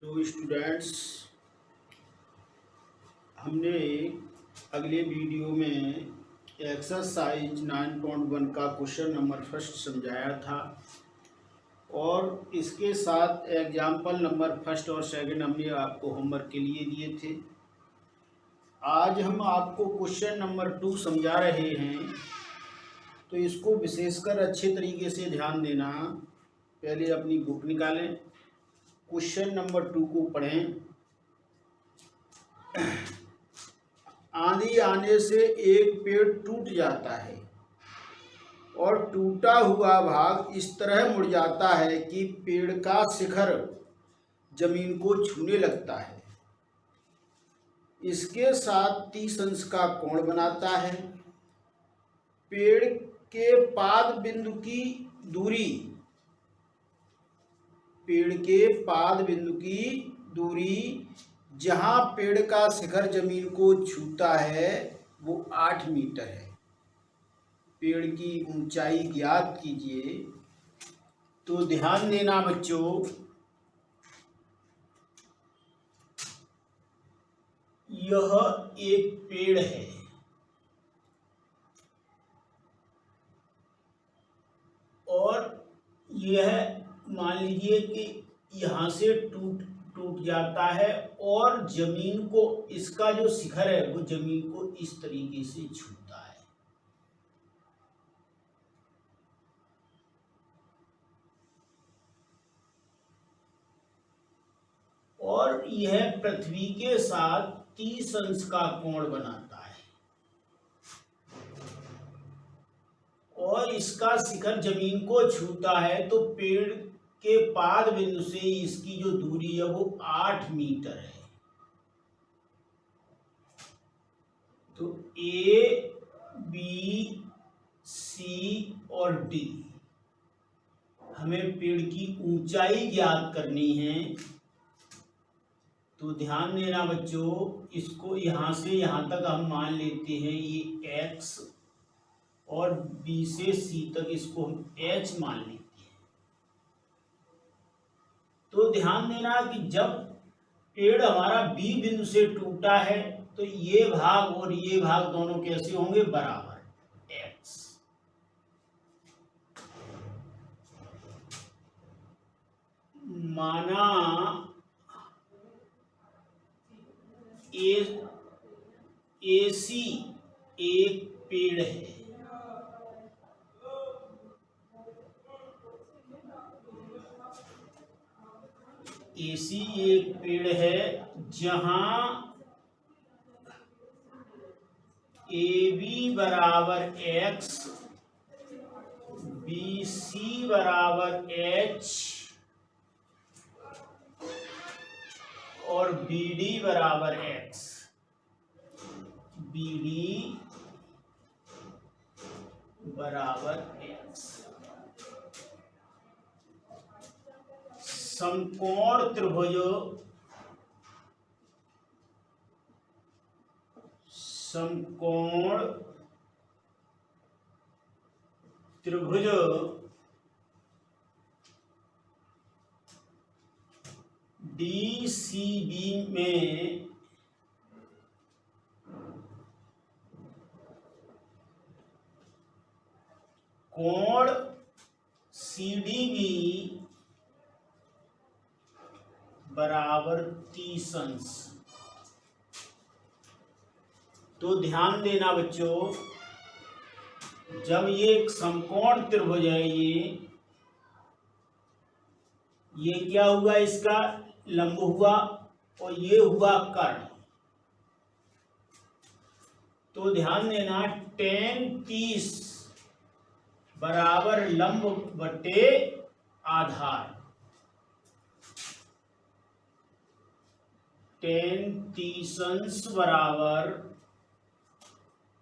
तो स्टूडेंट्स, हमने अगले वीडियो में एक्सरसाइज 9.1 का क्वेश्चन नंबर फर्स्ट समझाया था और इसके साथ एग्जाम्पल नंबर फर्स्ट और सेकंड हमने आपको होमवर्क के लिए दिए थे। आज हम आपको क्वेश्चन नंबर 2 समझा रहे हैं, तो इसको विशेषकर अच्छे तरीके से ध्यान देना। पहले अपनी बुक निकालें, क्वेश्चन नंबर 2 को पढ़ें। आंधी आने से एक पेड़ टूट जाता है और टूटा हुआ भाग इस तरह मुड़ जाता है कि पेड़ का शिखर जमीन को छूने लगता है। इसके साथ 30 अंश का कोण बनाता है। पेड़ के पाद बिंदु की दूरी जहां पेड़ का शिखर जमीन को छूता है वो 8 मीटर है। पेड़ की ऊंचाई ज्ञात कीजिए। तो ध्यान देना बच्चों, यह एक पेड़ है और यह मान लीजिए कि यहाँ से टूट जाता है और जमीन को, इसका जो शिखर है वो जमीन को इस तरीके से छूता है। और यह पृथ्वी के साथ 30 अंश का कोण बनाता है और इसका शिखर जमीन को छूता है। तो पेड़ के पाद बिंदु से इसकी जो दूरी है वो 8 मीटर है। तो ए, बी, सी और डी हमें पेड़ की ऊंचाई ज्ञात करनी है। तो ध्यान देना बच्चों, इसको यहां से यहां तक हम मान लेते हैं ये एक्स और बी से सी तक इसको हम एच मान लेते हैं। तो ध्यान देना कि जब पेड़ हमारा बी बिंदु से टूटा है तो ये भाग और ये भाग दोनों कैसे होंगे? बराबर, एक्स। माना एसी एक पेड़ है, एसी एक पेड़ है जहां ए बी बराबर एक्स, बी सी बराबर एच और बी डी बराबर एक्स। बी डी बराबर एक्स। समकोण त्रिभुज DCB में कोण CDB बराबर 30 अंश। तो ध्यान देना बच्चों, जब ये एक समकोण त्रिभुज है, ये क्या हुआ? इसका लंब हुआ और ये हुआ कर्ण। तो ध्यान देना, tan 30 बराबर लंब बटे आधार। tan 30 अंश बराबर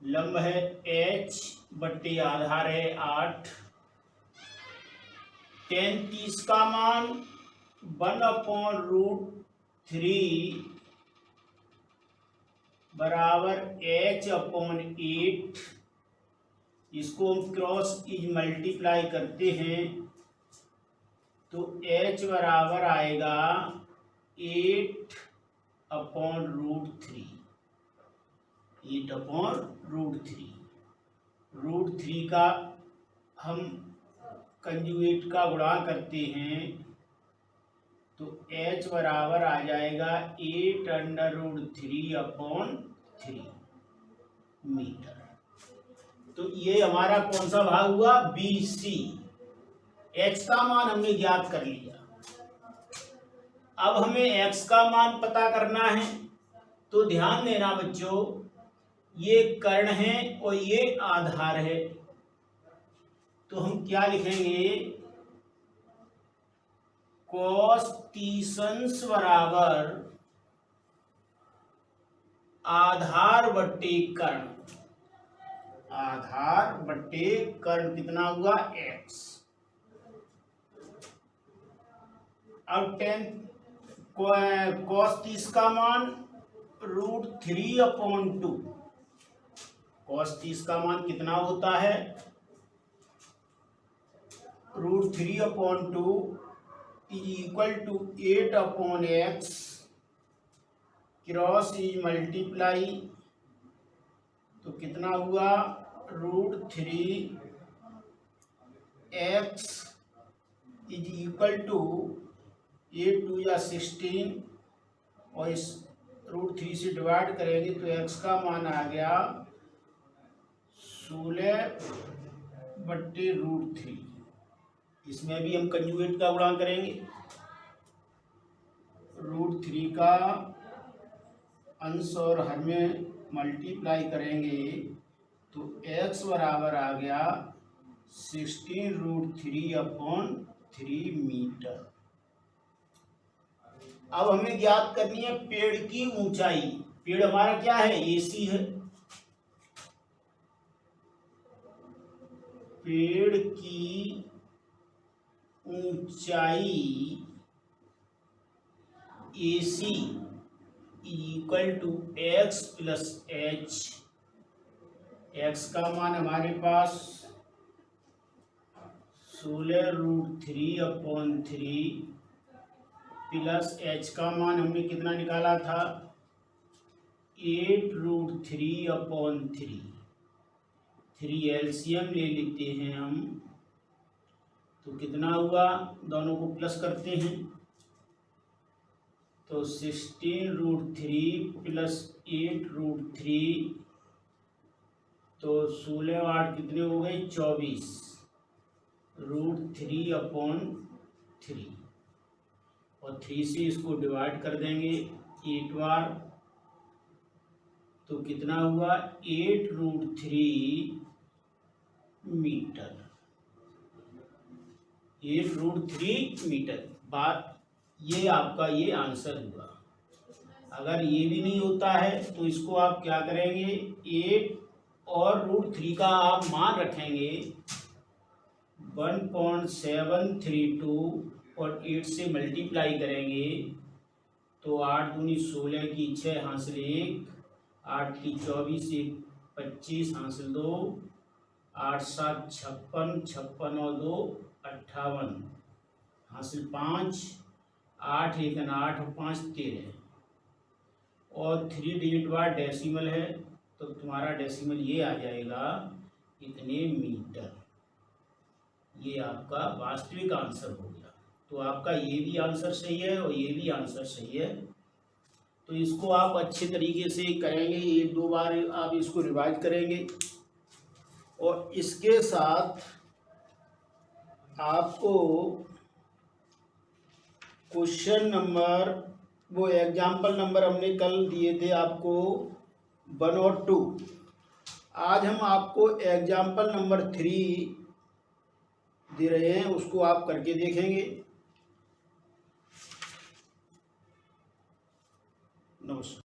लंब है h बटे आधार है 8। tan 30 का मान 1/√3 बराबर h/8। इसको हम क्रॉस इज मल्टीप्लाई करते हैं तो h बराबर आएगा 8/√3, 8/√3। √3 का हम कंजुगेट का गुणा करते हैं तो h बराबर आ जाएगा 8√3/3 मीटर। तो ये हमारा कौन सा भाग हुआ? BC। x का मान हमने ज्ञात कर लिया। अब हमें x का मान पता करना है, तो ध्यान देना बच्चों, ये कर्ण है और ये आधार है। तो हम क्या लिखेंगे? cos 30 बराबर आधार बट्टे कर्ण। आधार बट्टे कर्ण कितना हुआ? x। अब 10 cos 30 का मान √3/2। cos 30 का मान कितना होता है? √3/2 = 8/x क्रॉस इज मल्टीप्लाई, तो कितना हुआ? √3x = 8 2 या 16, और इस √3 से डिवाइड करेंगे तो x का मान आ गया 16/√3। इसमें भी हम कंजुगेट का गुणा करेंगे। √3 का अंश और हर में मल्टीप्लाई करेंगे तो x बराबर आ गया 16√3/3 मीटर। अब हमें ज्ञात करनी है पेड़ की ऊंचाई। पेड़ हमारा क्या है? AC है। पेड़ की ऊंचाई AC = x + h। x का मान हमारे पास 16√3/3 प्लस h का मान हमने कितना निकाला था? 8√3/3। 3 एलसीएम ले लेते हैं हम, तो कितना हुआ? दोनों को प्लस करते हैं तो 16√3 प्लस 8√3, तो 16 8 कितने हो गए? 24 √3/3, और 3 से इसको डिवाइड कर देंगे 8 बार, तो कितना हुआ? 8√3 मीटर। 8√3 मीटर। बात ये आपका ये आंसर हुआ। अगर ये भी नहीं होता है तो इसको आप क्या करेंगे? 8 और √3 का आप मान रखेंगे 1.732 और 8 से मल्टीप्लाई करेंगे तो 8 दूनी 16 की 6 हासिल 1, 8 की 24 1 25 हासिल 2, 8 7 56, 56 और 2 58 हासिल 5, 8 1 8 और 5 13, और 3 डिजिट बाद डेसिमल है तो तुम्हारा डेसिमल ये आ जाएगा इतने मीटर। ये आपका वास्तविक आंसर हो गया। तो आपका ये भी आंसर सही है और ये भी आंसर सही है। तो इसको आप अच्छे तरीके से करेंगे, 1-2 बार आप इसको रिवाइज करेंगे, और इसके साथ आपको क्वेश्चन नंबर, वो एग्जाम्पल नंबर हमने कल दिए थे आपको 1 और 2, आज हम आपको एग्जाम्पल नंबर 3 दे रहे हैं, उसको आप करके देखेंगे। नमस्कार।